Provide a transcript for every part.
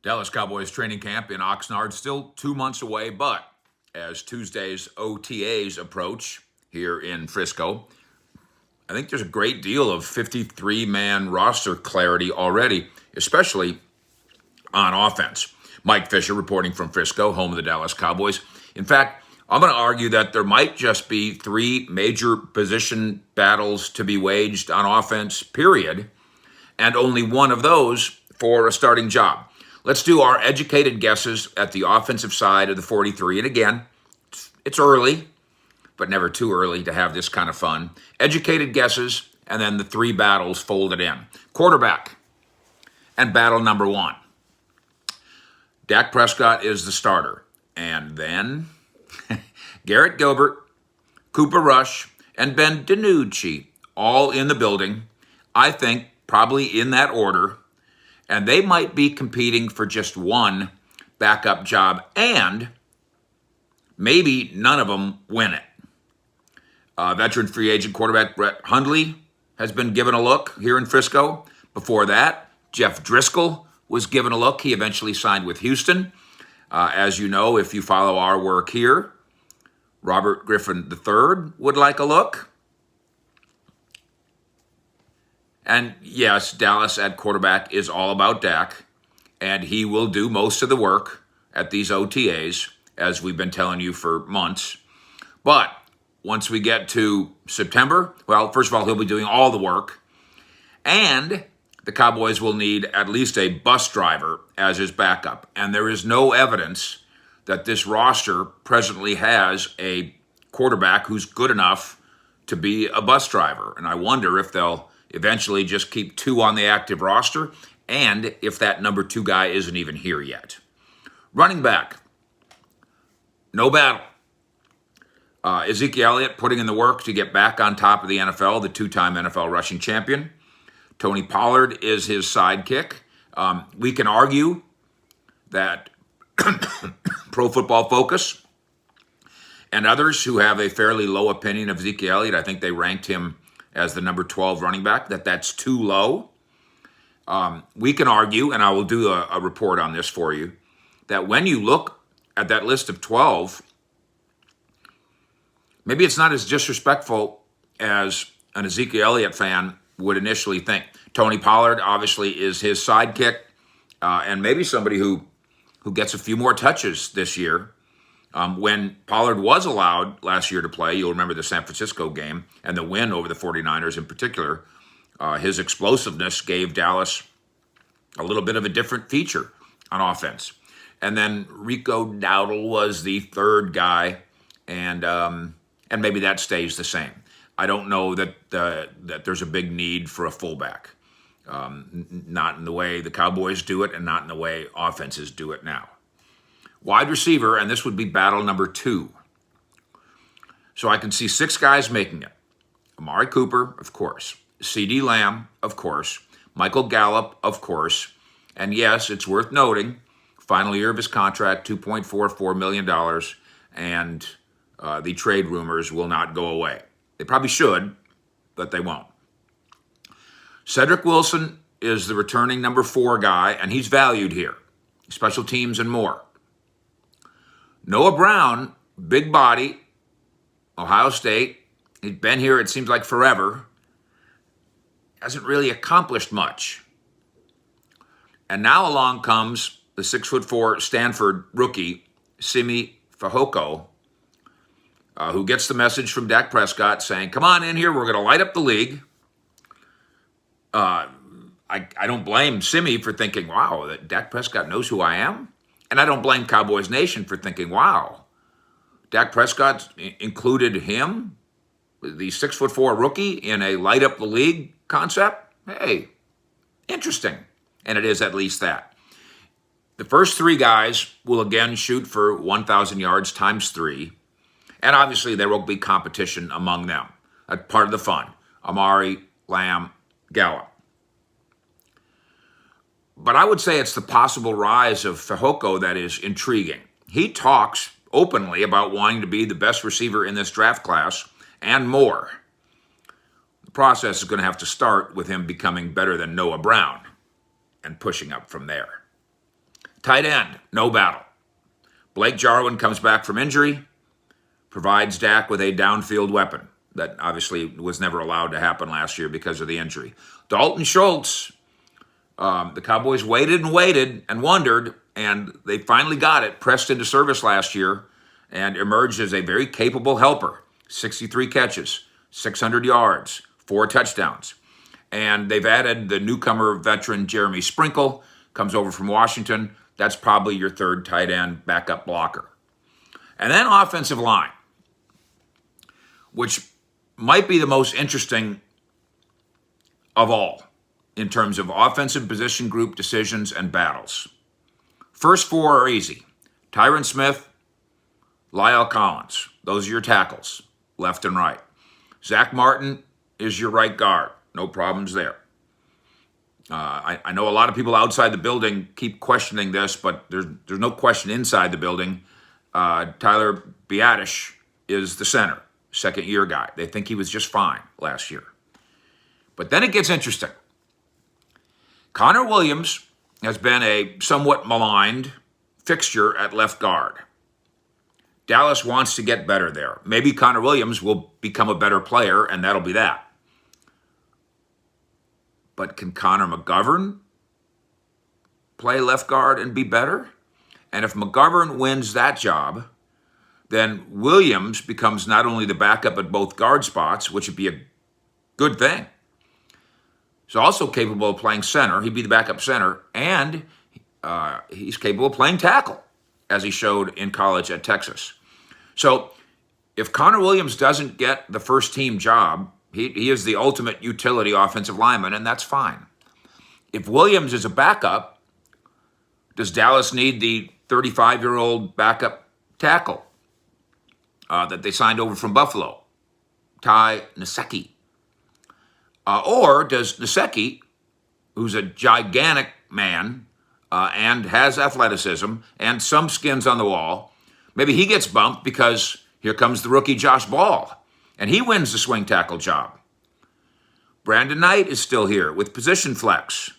Dallas Cowboys training camp in Oxnard still 2 months away, but as Tuesday's OTAs approach here in Frisco, I think there's a great deal of 53-man roster clarity already, especially on offense. Mike Fisher reporting from Frisco, home of the Dallas Cowboys. In fact, I'm going to argue that there might just be 3 major position battles to be waged on offense, period, and only one of those for a starting job. Let's do our educated guesses at the offensive side of the 43. And again, it's early, but never too early to have this kind of fun. Educated guesses, and then the 3 battles folded in. Quarterback and battle number 1. Dak Prescott is the starter. And then Garrett Gilbert, Cooper Rush, and Ben DiNucci all in the building. I think probably in that order. And they might be competing for just one backup job, and maybe none of them win it. Veteran free agent quarterback Brett Hundley has been given a look here in Frisco. Before that, Jeff Driscoll was given a look. He eventually signed with Houston. As you know, if you follow our work here, Robert Griffin III would like a look. And yes, Dallas at quarterback is all about Dak, and he will do most of the work at these OTAs, as we've been telling you for months. But once we get to September, well, first of all, he'll be doing all the work, and the Cowboys will need at least a bus driver as his backup. And there is no evidence that this roster presently has a quarterback who's good enough to be a bus driver. And I wonder if they'll eventually just keep 2 on the active roster, and if that number 2 guy isn't even here yet. Running back, no battle. Ezekiel Elliott putting in the work to get back on top of the NFL, the 2-time NFL rushing champion. Tony Pollard is his sidekick. We can argue that Pro Football Focus and others who have a fairly low opinion of Ezekiel Elliott, I think they ranked him as the number 12 running back, that's too low. We can argue, and I will do a report on this for you, that when you look at that list of 12, maybe it's not as disrespectful as an Ezekiel Elliott fan would initially think. Tony Pollard obviously is his sidekick, and maybe somebody who gets a few more touches this year. When Pollard was allowed last year to play, you'll remember the San Francisco game and the win over the 49ers in particular, his explosiveness gave Dallas a little bit of a different feature on offense. And then Rico Dowdle was the 3rd guy, and maybe that stays the same. I don't know that there's a big need for a fullback, not in the way the Cowboys do it and not in the way offenses do it now. Wide receiver, and this would be battle number 2. So I can see 6 guys making it. Amari Cooper, of course. CeeDee Lamb, of course. Michael Gallup, of course. And yes, it's worth noting, final year of his contract, $2.44 million, and the trade rumors will not go away. They probably should, but they won't. Cedric Wilson is the returning number 4 guy, and he's valued here. Special teams and more. Noah Brown, big body, Ohio State. He's been here, it seems like forever. Hasn't really accomplished much. And now along comes the 6'4" Stanford rookie, Simi Fehoko, who gets the message from Dak Prescott saying, come on in here, we're going to light up the league. I don't blame Simi for thinking, wow, that Dak Prescott knows who I am. And I don't blame Cowboys Nation for thinking, wow, Dak Prescott included him, the 6'4" rookie, in a light up the league concept. Hey, interesting. And it is at least that. The first 3 guys will again shoot for 1,000 yards times 3. And obviously there will be competition among them. That's part of the fun. Amari, Lamb, Gallup. But I would say it's the possible rise of Fehoko that is intriguing. He talks openly about wanting to be the best receiver in this draft class and more. The process is going to have to start with him becoming better than Noah Brown and pushing up from there. Tight end, no battle. Blake Jarwin comes back from injury, provides Dak with a downfield weapon. That obviously was never allowed to happen last year because of the injury. Dalton Schultz, the Cowboys waited and wondered, and they finally got it, pressed into service last year, and emerged as a very capable helper. 63 catches, 600 yards, 4 touchdowns. And they've added the newcomer veteran Jeremy Sprinkle, comes over from Washington. That's probably your third tight end backup blocker. And then offensive line, which might be the most interesting of all in terms of offensive position group decisions and battles. First 4 are easy. Tyron Smith, Lyle Collins. Those are your tackles, left and right. Zach Martin is your right guard. No problems there. I know a lot of people outside the building keep questioning this, but there's no question inside the building. Tyler Biadasz is the center, second-year guy. They think he was just fine last year. But then it gets interesting. Connor Williams has been a somewhat maligned fixture at left guard. Dallas wants to get better there. Maybe Connor Williams will become a better player, and that'll be that. But can Connor McGovern play left guard and be better? And if McGovern wins that job, then Williams becomes not only the backup at both guard spots, which would be a good thing. He's also capable of playing center. He'd be the backup center, and he's capable of playing tackle, as he showed in college at Texas. So if Connor Williams doesn't get the first team job, he is the ultimate utility offensive lineman, and that's fine. If Williams is a backup, does Dallas need the 35-year-old backup tackle that they signed over from Buffalo, Ty Nsekhe? Or does Nsekhe, who's a gigantic man and has athleticism and some skins on the wall, maybe he gets bumped because here comes the rookie Josh Ball, and he wins the swing tackle job. Brandon Knight is still here with position flex.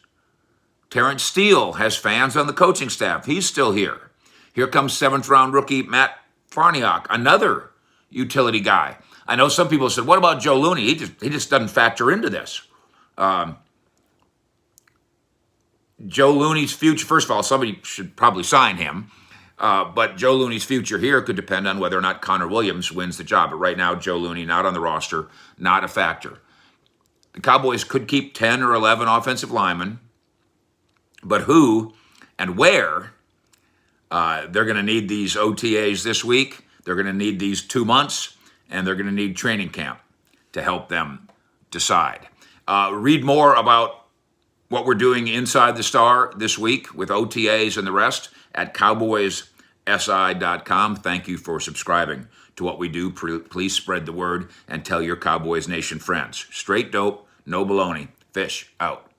Terrence Steele has fans on the coaching staff. He's still here. Here comes 7th-round rookie Matt Farniok, another utility guy. I know some people said, what about Joe Looney? He just doesn't factor into this. Joe Looney's future, first of all, somebody should probably sign him. But Joe Looney's future here could depend on whether or not Connor Williams wins the job. But right now, Joe Looney not on the roster, not a factor. The Cowboys could keep 10 or 11 offensive linemen, but who and where? They're going to need these OTAs this week. They're going to need these 2 months, and they're going to need training camp to help them decide. Read more about what we're doing inside the Star this week with OTAs and the rest at CowboysSI.com. Thank you for subscribing to what we do. Please spread the word and tell your Cowboys Nation friends. Straight dope, no baloney. Fish out.